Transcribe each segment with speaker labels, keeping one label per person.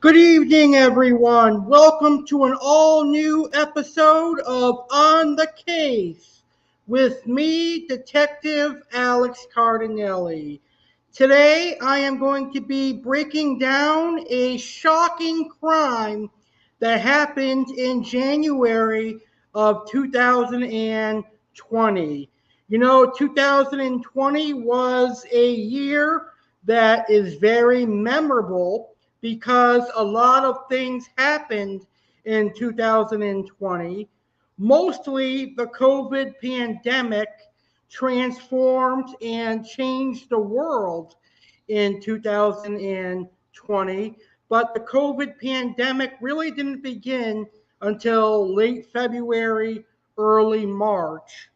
Speaker 1: Good evening, everyone. Welcome to an all-new episode of On the Case with me, Detective Alex Cardinale. Today, I am going to be breaking down a shocking crime that happened in January of 2020. You know, 2020 was a year that is very memorable because a lot of things happened in 2020. Mostly the COVID pandemic transformed and changed the world in 2020, but the COVID pandemic really didn't begin until late February, early March.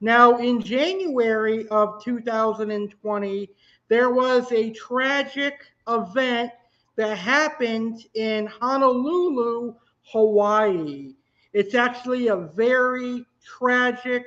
Speaker 1: Now, in January of 2020, there was a tragic event that happened in Honolulu, Hawaii. It's actually a very tragic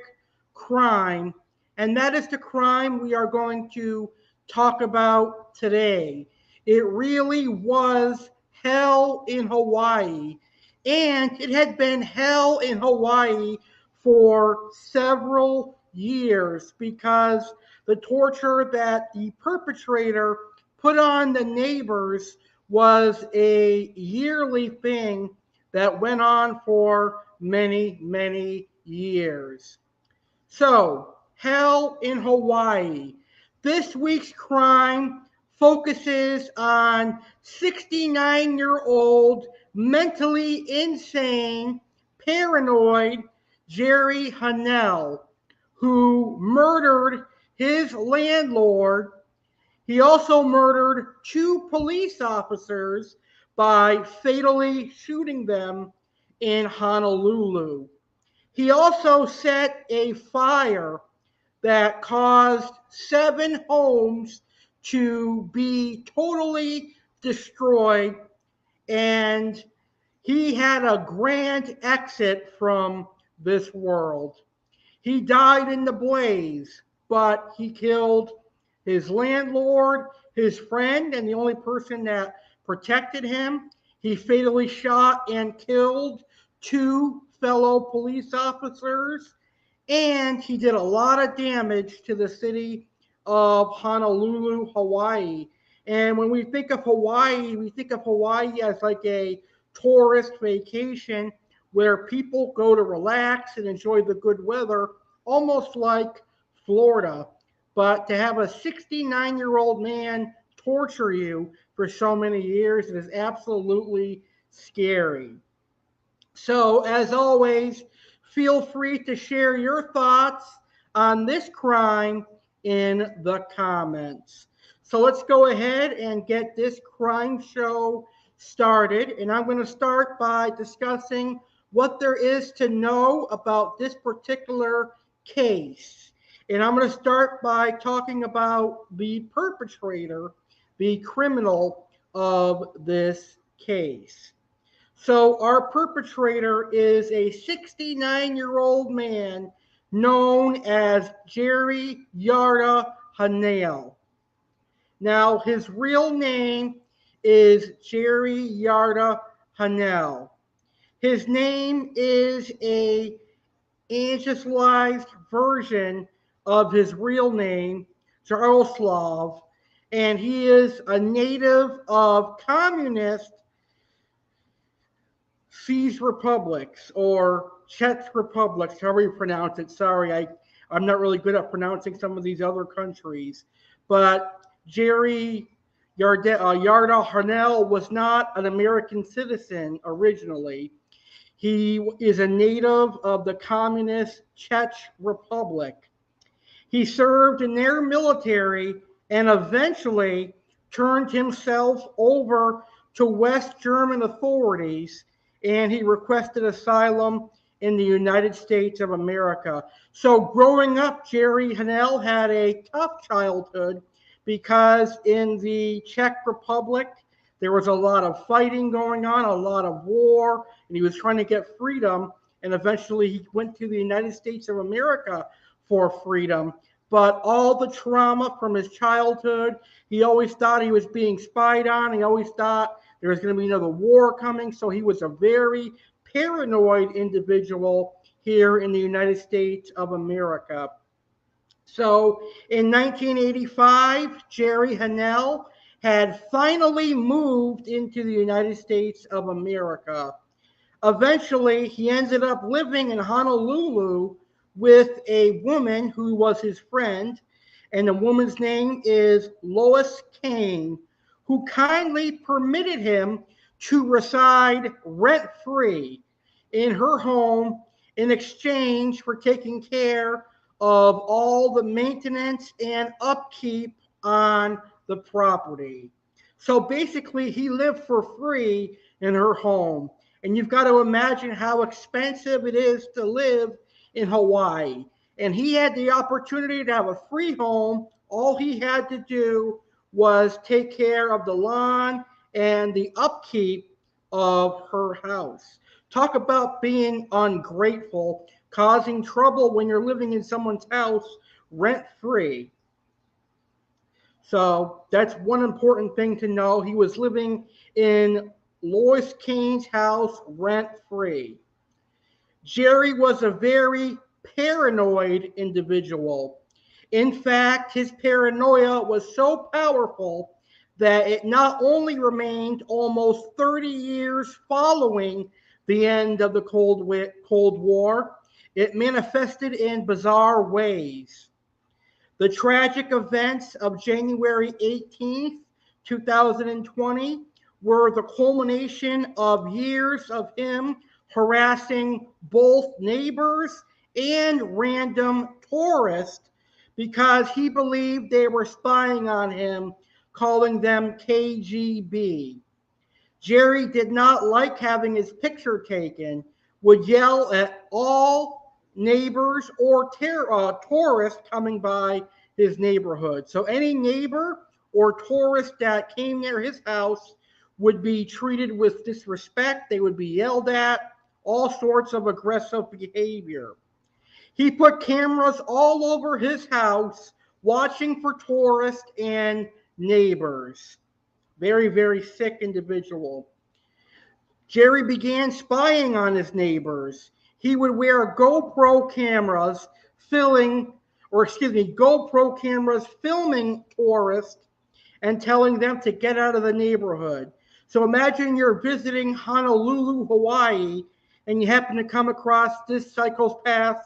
Speaker 1: crime, and that is the crime we are going to talk about today. It really was hell in Hawaii, and it had been hell in Hawaii for several years because the torture that the perpetrator put on the neighbors was a yearly thing that went on for many, many years. So, hell in Hawaii. This week's crime focuses on 69-year-old, mentally insane, paranoid Jerry Hanel, who murdered his landlord. He also murdered 2 police officers by fatally shooting them in Honolulu. He also set a fire that caused 7 homes to be totally destroyed, and he had a grand exit from this world. He died in the blaze, but he killed his landlord, his friend, and the only person that protected him. He fatally shot and killed 2 fellow police officers, and he did a lot of damage to the city of Honolulu, Hawaii. And when we think of Hawaii, we think of Hawaii as like a tourist vacation where people go to relax and enjoy the good weather, almost like Florida. But to have a 69-year-old man torture you for so many years, it is absolutely scary. So, as always, feel free to share your thoughts on this crime in the comments. So let's go ahead and get this crime show started. And I'm going to start by discussing what there is to know about this particular case. And I'm going to start by talking about the perpetrator, the criminal of this case. So our perpetrator is a 69-year-old man known as Jerry Jarda Hanel. Now, his real name is Jerry Jarda Hanel. His name is a anglicized version of his real name, Jaroslav, and he is a native of communist CEE republics or Czech republics, however you pronounce it. Sorry, I'm not really good at pronouncing some of these other countries. But Jerry Jarda Hanel was not an American citizen originally. He is a native of the communist Czech Republic. He served in their military and eventually turned himself over to West German authorities, and he requested asylum in the United States of America. So growing up, Jerry Hanel had a tough childhood because in the Czech Republic, there was a lot of fighting going on, a lot of war, and he was trying to get freedom. And eventually he went to the United States of America for freedom. But all the trauma from his childhood, he always thought he was being spied on. He always thought there was going to be another war coming. So he was a very paranoid individual here in the United States of America. So in 1985, Jerry Hanel had finally moved into the United States of America. Eventually, he ended up living in Honolulu with a woman who was his friend, and the woman's name is Lois Cain, who kindly permitted him to reside rent-free in her home in exchange for taking care of all the maintenance and upkeep on the property. So basically, he lived for free in her home. And you've got to imagine how expensive it is to live in Hawaii. And he had the opportunity to have a free home. All he had to do was take care of the lawn and the upkeep of her house. Talk about being ungrateful, causing trouble when you're living in someone's house rent-free. So that's one important thing to know. He was living in Lois Cain's house rent-free. Jerry was a very paranoid individual. In fact, his paranoia was so powerful that it not only remained almost 30 years following the end of the Cold War, it manifested in bizarre ways. The tragic events of January 18th, 2020 were the culmination of years of him harassing both neighbors and random tourists because he believed they were spying on him, calling them KGB. Jerry did not like having his picture taken, would yell at all neighbors or tourists coming by his neighborhood. So any neighbor or tourist that came near his house would be treated with disrespect. They would be yelled at, all sorts of aggressive behavior. He put cameras all over his house, watching for tourists and neighbors. Very, very sick individual. Jerry began spying on his neighbors. He would wear GoPro cameras filming tourists and telling them to get out of the neighborhood. So imagine you're visiting Honolulu, Hawaii, and you happen to come across this psychopath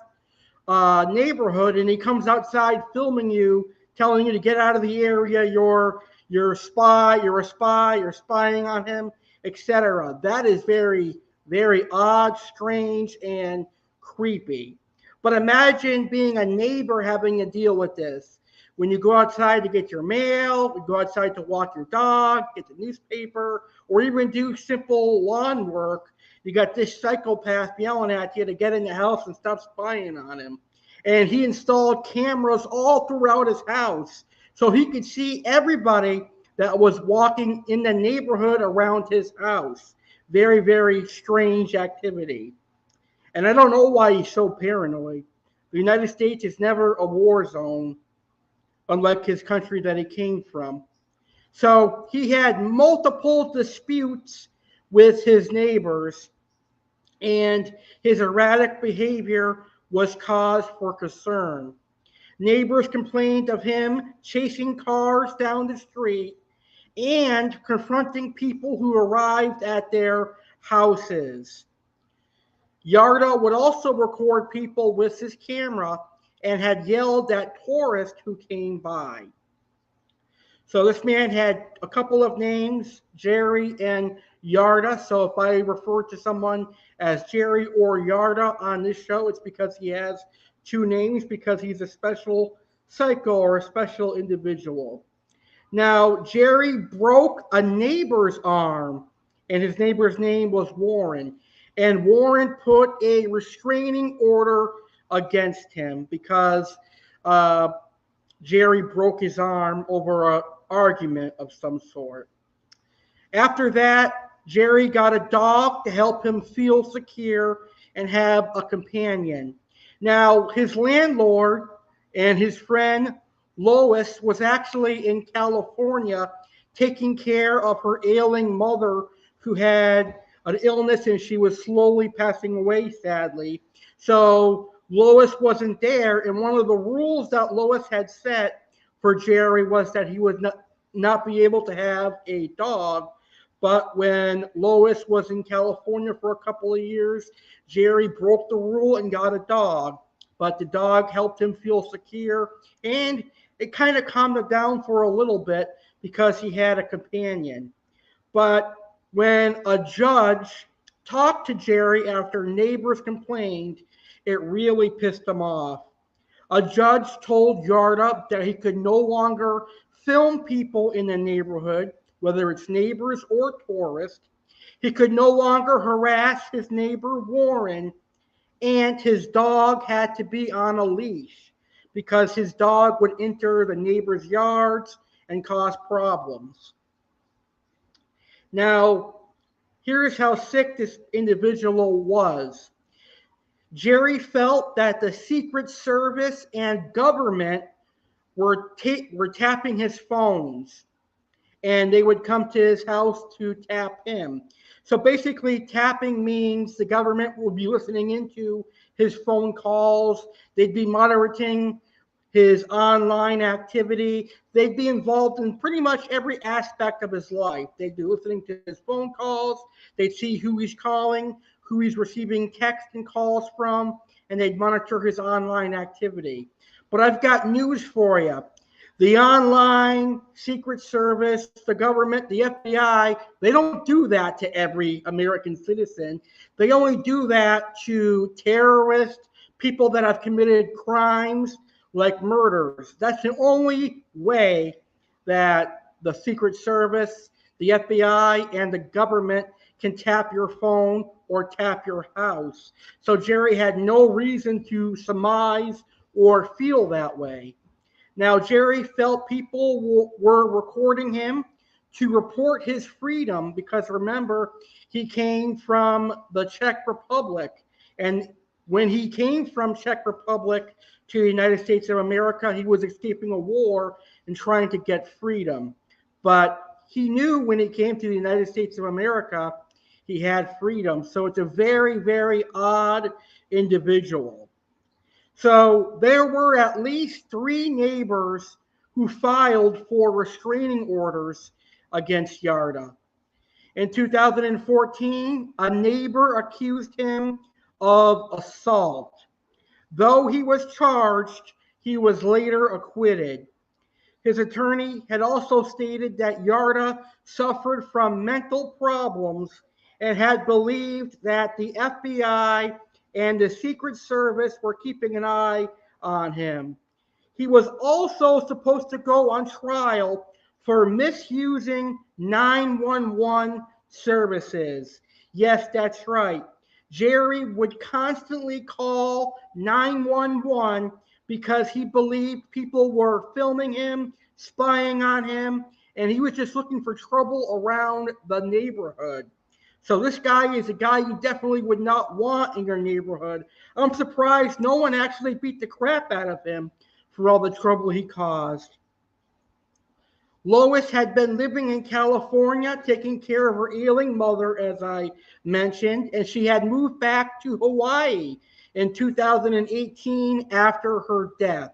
Speaker 1: neighborhood, and he comes outside filming you, telling you to get out of the area. You're a spy. You're spying on him, etc. That is very, very odd, strange, and creepy. But imagine being a neighbor having to deal with this. When you go outside to get your mail, you go outside to walk your dog, get the newspaper, or even do simple lawn work, you got this psychopath yelling at you to get in the house and stop spying on him. And he installed cameras all throughout his house so he could see everybody that was walking in the neighborhood around his house. Very, very strange activity. And I don't know why he's so paranoid. The United States is never a war zone, unlike his country that he came from. So he had multiple disputes with his neighbors, and his erratic behavior was cause for concern. Neighbors complained of him chasing cars down the street and confronting people who arrived at their houses. Jarda would also record people with his camera and had yelled at tourists who came by. So this man had a couple of names, Jerry and Jarda. So if I refer to someone as Jerry or Jarda on this show, it's because he has two names, because he's a special psycho or a special individual. Now, Jerry broke a neighbor's arm, and his neighbor's name was Warren. And Warren put a restraining order against him because Jerry broke his arm over an argument of some sort. After that, Jerry got a dog to help him feel secure and have a companion. Now, his landlord and his friend Lois was actually in California taking care of her ailing mother who had an illness and she was slowly passing away, sadly. So Lois wasn't there, and one of the rules that Lois had set for Jerry was that he would not be able to have a dog. But when Lois was in California for a couple of years, Jerry broke the rule and got a dog. But the dog helped him feel secure, and it kind of calmed him down for a little bit because he had a companion. But when a judge talked to Jerry after neighbors complained, it really pissed him off. A judge told Jarda that he could no longer film people in the neighborhood, whether it's neighbors or tourists. He could no longer harass his neighbor Warren, and his dog had to be on a leash because his dog would enter the neighbors' yards and cause problems. Now, here's how sick this individual was. Jerry felt that the Secret Service and government were tapping his phones, and they would come to his house to tap him. So basically, tapping means the government will be listening into his phone calls. They'd be monitoring his online activity. They'd be involved in pretty much every aspect of his life. They'd be listening to his phone calls. They'd see who he's calling, who he's receiving text and calls from, and they'd monitor his online activity. But I've got news for you. The online, Secret Service, the government, the FBI, they don't do that to every American citizen. They only do that to terrorists, people that have committed crimes like murders. That's the only way that the Secret Service, the FBI, and the government can tap your phone or tap your house. So Jerry had no reason to surmise or feel that way. Now, Jerry felt people were recording him to report his freedom because, remember, he came from the Czech Republic. And when he came from Czech Republic to the United States of America, he was escaping a war and trying to get freedom. But he knew when he came to the United States of America, he had freedom. So it's a very, very odd individual. So there were at least 3 neighbors who filed for restraining orders against Jarda. In 2014, a neighbor accused him of assault. Though he was charged, he was later acquitted. His attorney had also stated that Jarda suffered from mental problems and had believed that the FBI and the Secret Service were keeping an eye on him. He was also supposed to go on trial for misusing 911 services. Yes, that's right. Jerry would constantly call 911 because he believed people were filming him, spying on him, and he was just looking for trouble around the neighborhood. So this guy is a guy you definitely would not want in your neighborhood. I'm surprised no one actually beat the crap out of him for all the trouble he caused. Lois had been living in California, taking care of her ailing mother, as I mentioned, and she had moved back to Hawaii in 2018 after her death.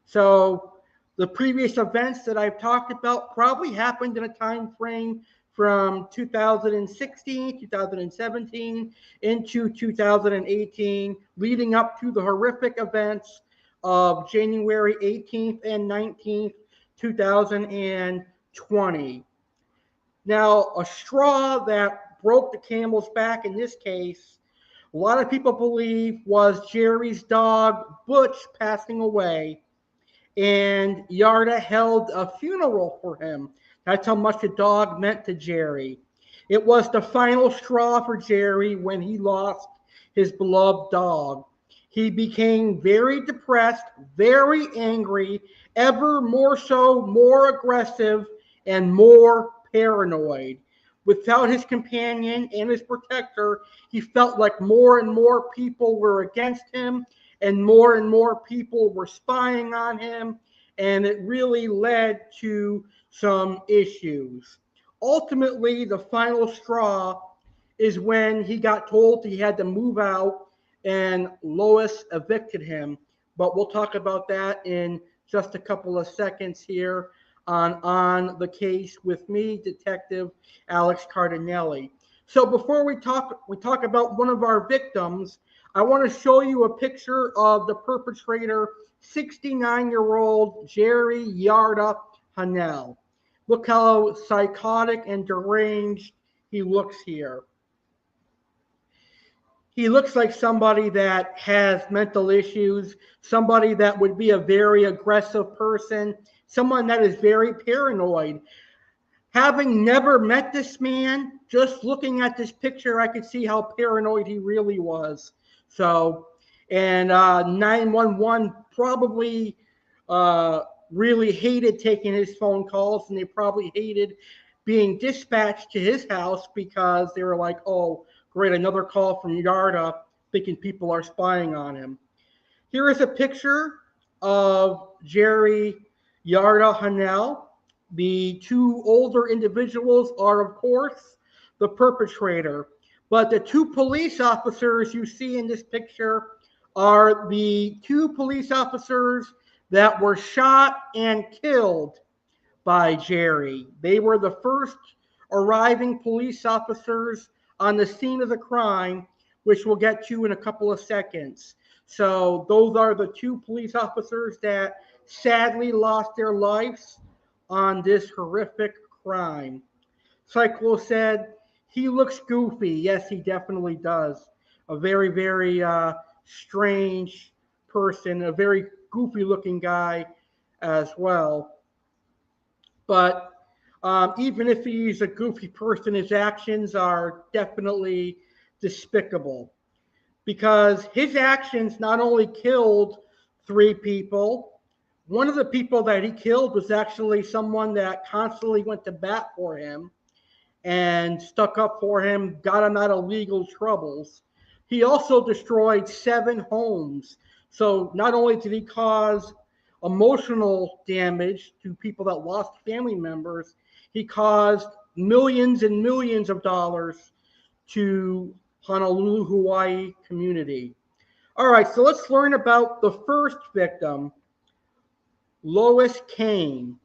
Speaker 1: So the previous events that I've talked about probably happened in a time frame from 2016, 2017 into 2018, leading up to the horrific events of January 18th and 19th, 2020. Now, a straw that broke the camel's back in this case, a lot of people believe, was Jerry's dog, Butch, passing away, and Jarda held a funeral for him. That's how much the dog meant to Jerry. It was the final straw for Jerry when he lost his beloved dog. He became very depressed, very angry, ever more so, more aggressive, and more paranoid. Without his companion and his protector, he felt like more and more people were against him, and more people were spying on him, and it really led to some issues. Ultimately, the final straw is when he got told he had to move out and Lois evicted him. But we'll talk about that in just a couple of seconds here on the case with me, Detective Alex Cardinale. So before we talk about one of our victims, I want to show you a picture of the perpetrator, 69-year-old Jerry Jarda Hanel. Look how psychotic and deranged he looks here. He looks like somebody that has mental issues, somebody that would be a very aggressive person, someone that is very paranoid. Having never met this man, just looking at this picture, I could see how paranoid he really was. So, and 911 probably really hated taking his phone calls, and they probably hated being dispatched to his house because they were like, oh, great, another call from Jarda, thinking people are spying on him. Here is a picture of Jerry Jarda Hanel. The two older individuals are, of course, the perpetrator. But the two police officers you see in this picture are the two police officers that were shot and killed by Jerry. They were the first arriving police officers on the scene of the crime, which we'll get to in a couple of seconds. So those are the two police officers that sadly lost their lives on this horrific crime. Cyclo said, he looks goofy. Yes, he definitely does. A very, very strange person, a very goofy looking guy as well. But even if he's a goofy person, his actions are definitely despicable, because his actions not only killed 3 people, one of the people that he killed was actually someone that constantly went to bat for him and stuck up for him, got him out of legal troubles. He also destroyed 7 homes. So not only did he cause emotional damage to people that lost family members, he caused millions and millions of dollars to Honolulu, Hawaii community. All right, so let's learn about the first victim, Lois Cain.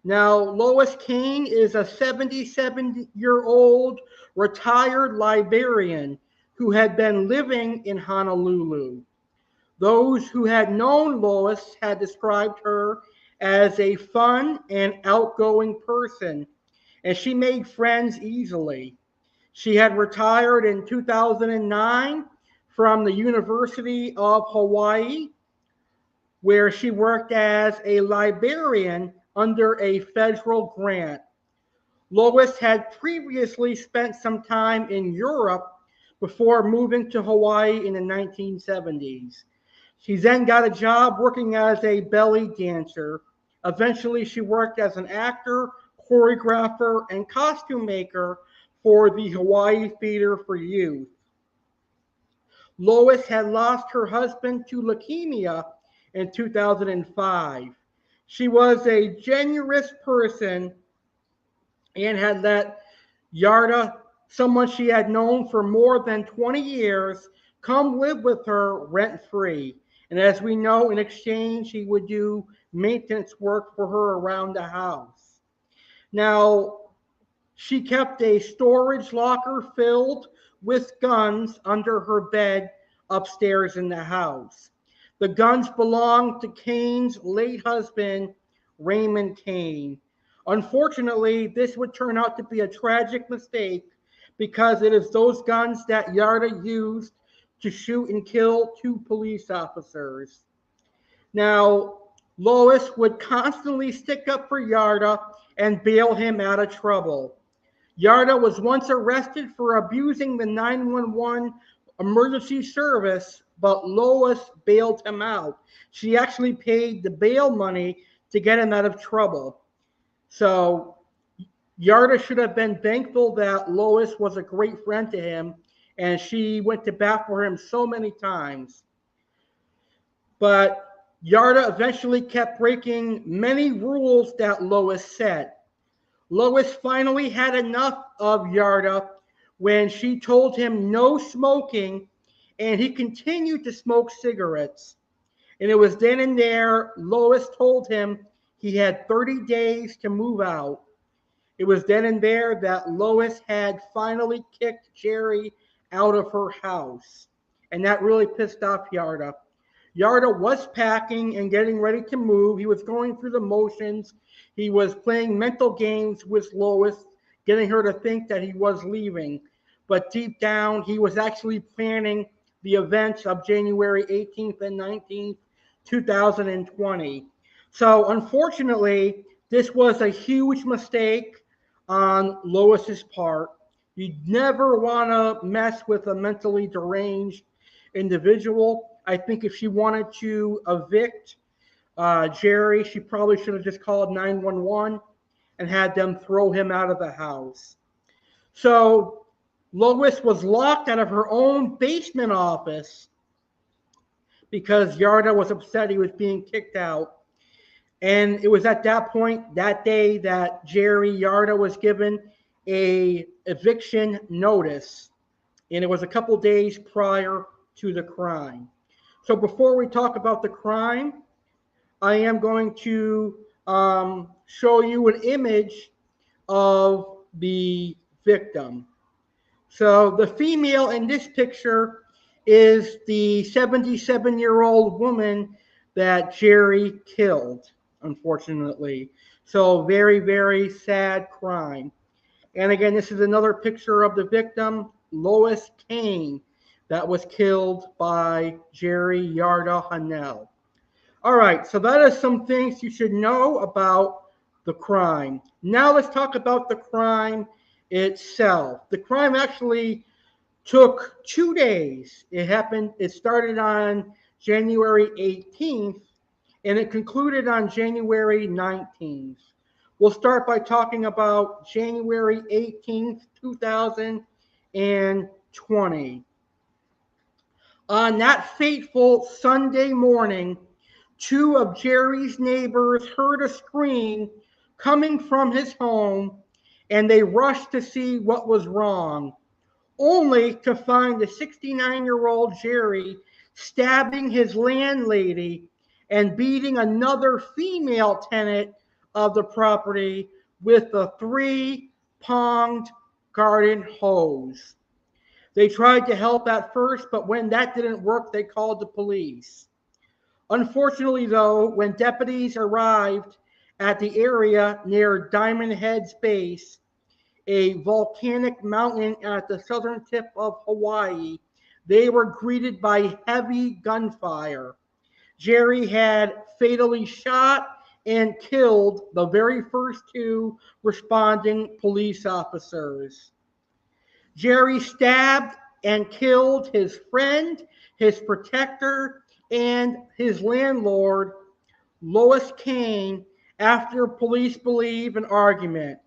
Speaker 1: Now, Lois Cain is a 77-year-old retired librarian who had been living in Honolulu. Those who had known Lois had described her as a fun and outgoing person, and she made friends easily. She had retired in 2009 from the University of Hawaii, where she worked as a librarian under a federal grant. Lois had previously spent some time in Europe before moving to Hawaii in the 1970s. She then got a job working as a belly dancer. Eventually, she worked as an actor, choreographer, and costume maker for the Hawaii Theater for Youth. Lois had lost her husband to leukemia in 2005. She was a generous person and had let Jarda, someone she had known for more than 20 years, come live with her rent-free. And as we know, in exchange, he would do maintenance work for her around the house. Now, she kept a storage locker filled with guns under her bed upstairs in the house. The guns belonged to Cain's late husband, Raymond Cain. Unfortunately, this would turn out to be a tragic mistake because it is those guns that Jarda used to shoot and kill 2 police officers. Now, Lois would constantly stick up for Jarda and bail him out of trouble. Jarda was once arrested for abusing the 911 emergency service, but Lois bailed him out. She actually paid the bail money to get him out of trouble. So Jarda should have been thankful that Lois was a great friend to him, and she went to bat for him so many times. But Jarda eventually kept breaking many rules that Lois set. Lois finally had enough of Jarda when she told him no smoking, and he continued to smoke cigarettes. And it was then and there Lois told him he had 30 days to move out. It was then and there that Lois had finally kicked Jerry out of her house. And that really pissed off Jarda. Jarda was packing and getting ready to move. He was going through the motions. He was playing mental games with Lois, getting her to think that he was leaving. But deep down, he was actually planning the events of January 18th and 19th, 2020. So unfortunately, this was a huge mistake on Lois's part. You never want to mess with a mentally deranged individual. I think if she wanted to evict Jerry, she probably should have just called 911 and had them throw him out of the house. So Lois was locked out of her own basement office because Jarda was upset he was being kicked out. And it was at that point, that day, that Jerry Jarda was given a eviction notice. And it was a couple days prior to the crime. So before we talk about the crime, I am going to show you an image of the victim. So the female in this picture is the 77-year-old woman that Jerry killed, unfortunately. So very, very sad crime. And again, this is another picture of the victim, Lois Cain, that was killed by Jerry Jarda Hanel. All right, so that is some things you should know about the crime. Now let's talk about the crime itself. The crime actually took 2 days. It started on January 18th, and it concluded on January 19th. We'll start by talking about January 18th, 2020. On that fateful Sunday morning, 2 of Jerry's neighbors heard a scream coming from his home, and they rushed to see what was wrong, only to find the 69-year-old Jerry stabbing his landlady and beating another female tenant of the property with a 3-pronged garden hose. They tried to help at first, but when that didn't work, they called the police. Unfortunately, though, when deputies arrived at the area near Diamond Head's base, a volcanic mountain at the southern tip of Hawaii, they were greeted by heavy gunfire. Jerry had fatally shot and killed the very first 2 responding police officers. Jerry stabbed and killed his friend, his protector, and his landlord, Lois Cain, after police believe an argument.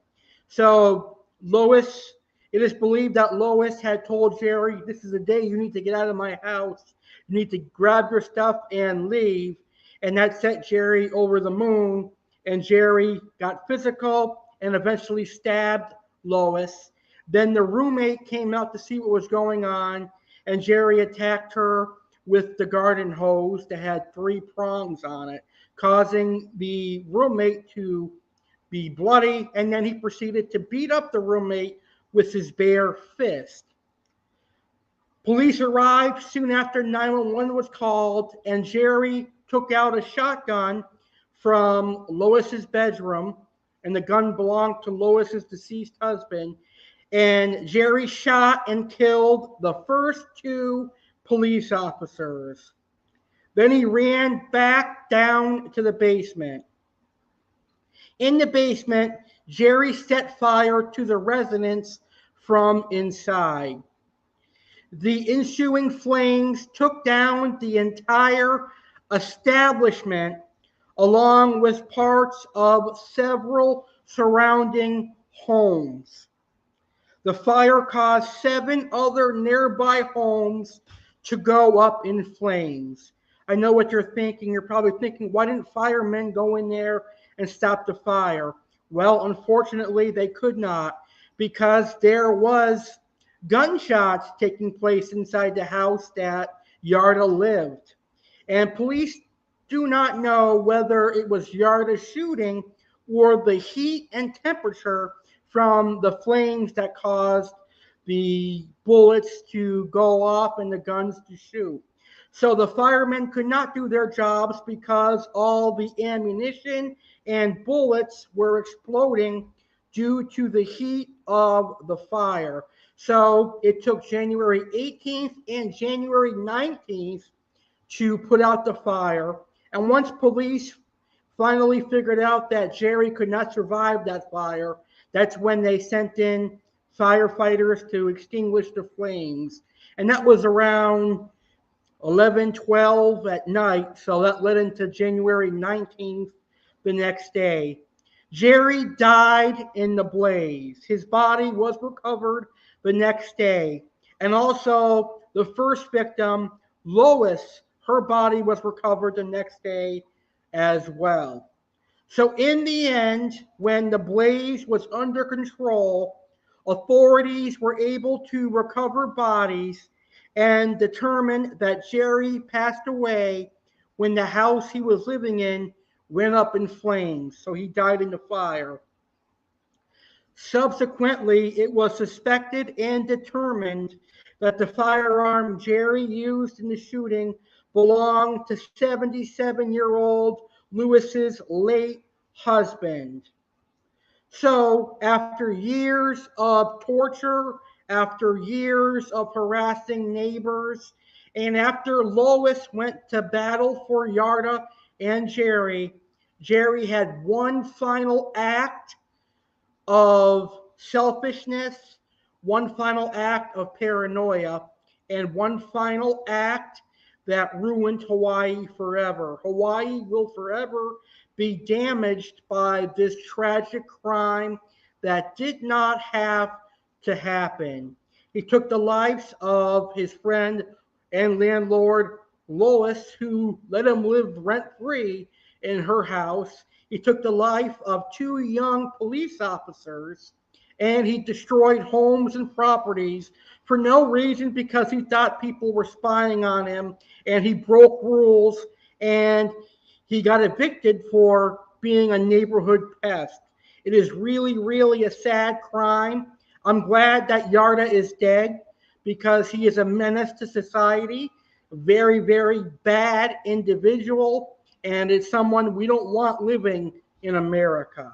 Speaker 1: So Lois It is believed that Lois had told Jerry, "This is the day you need to get out of my house. You need to grab your stuff and leave." And that sent Jerry over the moon. And Jerry got physical and eventually stabbed Lois. Then the roommate came out to see what was going on, and Jerry attacked her with the garden hose that had 3 prongs on it, causing the roommate to be bloody, and then he proceeded to beat up the roommate with his bare fist. Police arrived soon after 911 was called, and Jerry took out a shotgun from Lois's bedroom, and the gun belonged to Lois's deceased husband. And Jerry shot and killed the first 2 police officers. Then he ran back down to the basement. In the basement, Jerry set fire to the residence from inside. The ensuing flames took down the entire establishment, along with parts of several surrounding homes. The fire caused 7 other nearby homes to go up in flames. I know what you're thinking. You're probably thinking, why didn't firemen go in there and stop the fire? Well, unfortunately, they could not, because there was gunshots taking place inside the house that Jarda lived. And police do not know whether it was Jarda shooting or the heat and temperature from the flames that caused the bullets to go off and the guns to shoot. So the firemen could not do their jobs because all the ammunition and bullets were exploding due to the heat of the fire. So it took January 18th and January 19th to put out the fire. And once police finally figured out that Jerry could not survive that fire, that's when they sent in firefighters to extinguish the flames. And that was around 11:12 at night, so that led into January 19th, the next day. Jerry died in the blaze. His body was recovered the next day. And also, the first victim, Lois, her body was recovered the next day as well. So in the end, when the blaze was under control, authorities were able to recover bodies and determined that Jerry passed away when the house he was living in went up in flames. So he died in the fire. Subsequently, it was suspected and determined that the firearm Jerry used in the shooting belonged to 77-year-old Lewis's late husband. So, after years of torture, after years of harassing neighbors, and after Lois went to battle for Jarda and Jerry, Jerry had one final act of selfishness, one final act of paranoia, and one final act that ruined Hawaii forever. Hawaii will forever be damaged by this tragic crime that did not have to happen. He took the lives of his friend and landlord, Lois, who let him live rent-free in her house. He took the life of 2 young police officers, and he destroyed homes and properties for no reason, because he thought people were spying on him, and he broke rules, and he got evicted for being a neighborhood pest. It is really, really a sad crime. I'm glad that Jarda is dead, because he is a menace to society, a very, very bad individual, and it's someone we don't want living in America.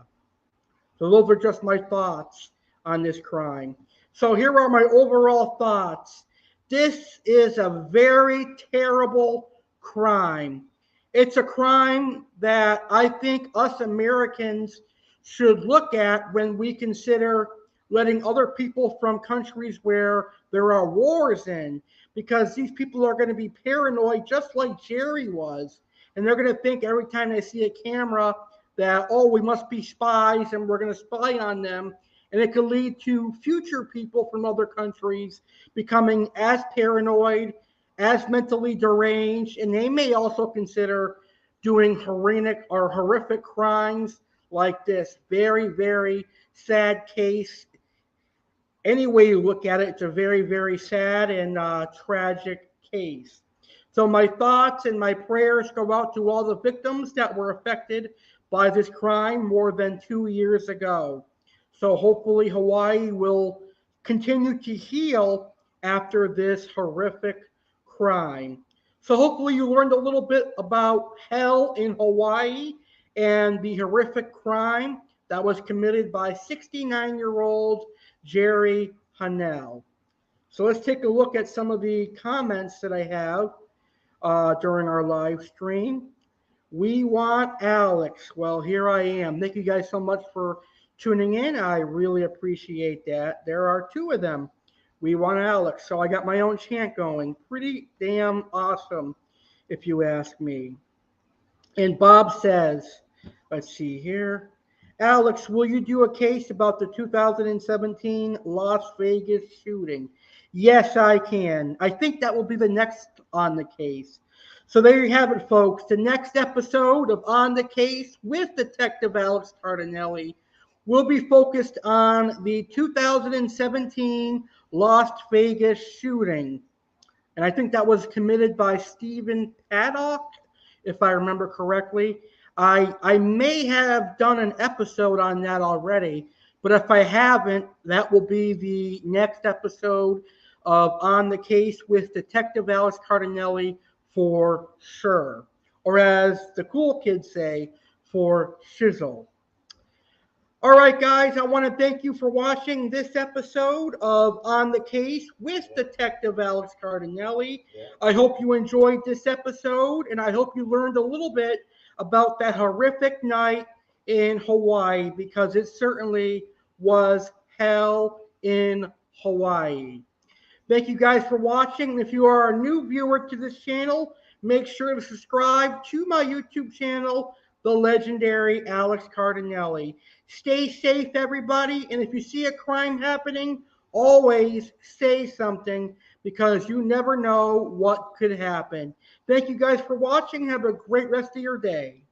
Speaker 1: So those are just my thoughts on this crime. So here are my overall thoughts. This is a very terrible crime. It's a crime that I think us Americans should look at when we consider letting other people from countries where there are wars in, because these people are going to be paranoid just like Jerry was. And they're going to think every time they see a camera that, oh, we must be spies and we're going to spy on them. and it could lead to future people from other countries becoming as paranoid, as mentally deranged, and they may also consider doing horrific crimes like this. Very, very sad case. Any way you look at it, it's a very, very sad and tragic case. So my thoughts and my prayers go out to all the victims that were affected by this crime more than 2 years ago. So hopefully Hawaii will continue to heal after this horrific crime. So hopefully you learned a little bit about hell in Hawaii and the horrific crime that was committed by 69-year-old Jerry Hanel. So let's take a look at some of the comments that I have during our live stream. We want Alex. Well, here I am. Thank you guys so much for tuning in. I really appreciate that. There are two of them. We want Alex. So I got my own chant going. Pretty damn awesome, if you ask me. And Bob says, let's see here. Alex, will you do a case about the 2017 Las Vegas shooting? Yes, I can. I think that will be the next On the Case. So there you have it, folks. The next episode of On the Case with Detective Alex Cardinale will be focused on the 2017 Las Vegas shooting. And I think that was committed by Stephen Paddock, if I remember correctly. I may have done an episode on that already, but if I haven't, that will be the next episode of On the Case with Detective Alex Cardinale for sure. Or as the cool kids say, for shizzle. All right, guys, I want to thank you for watching this episode of On the Case with Detective Alex Cardinale. I hope you enjoyed this episode, and I hope you learned a little bit about that horrific night in Hawaii, because it certainly was hell in Hawaii. Thank you guys for watching. If you are a new viewer to this channel, make sure to subscribe to my YouTube channel, the legendary Alex Cardinale. Stay safe, everybody, and if you see a crime happening, always say something, because you never know what could happen. Thank you guys for watching. Have a great rest of your day.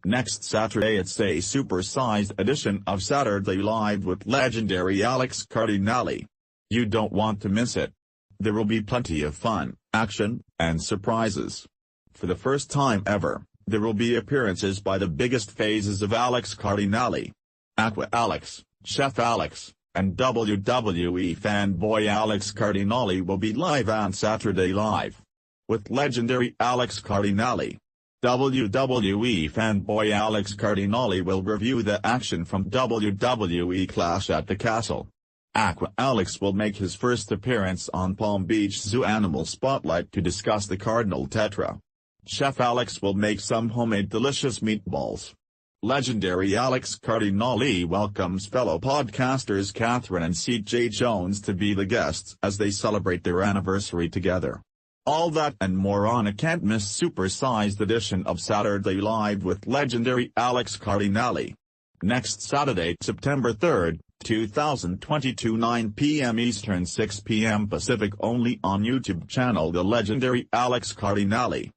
Speaker 2: Next Saturday it's a supersized edition of Saturday Live with legendary Alex Cardinale. You don't want to miss it. There will be plenty of fun, action, and surprises. For the first time ever, there will be appearances by the biggest phases of Alex Cardinale. Aqua Alex, Chef Alex, and WWE fanboy Alex Cardinale will be live on Saturday Live. With legendary Alex Cardinale, WWE fanboy Alex Cardinale will review the action from WWE Clash at the Castle. Aqua Alex will make his first appearance on Palm Beach Zoo Animal Spotlight to discuss the Cardinal Tetra. Chef Alex will make some homemade delicious meatballs. Legendary Alex Cardinale welcomes fellow podcasters Catherine and C.J. Jones to be the guests as they celebrate their anniversary together. All that and more on a can't-miss supersized edition of Saturday Live with legendary Alex Cardinale. Next Saturday, September 3rd, 2022, 9 p.m. Eastern, 6 p.m. Pacific, only on YouTube channel The Legendary Alex Cardinale.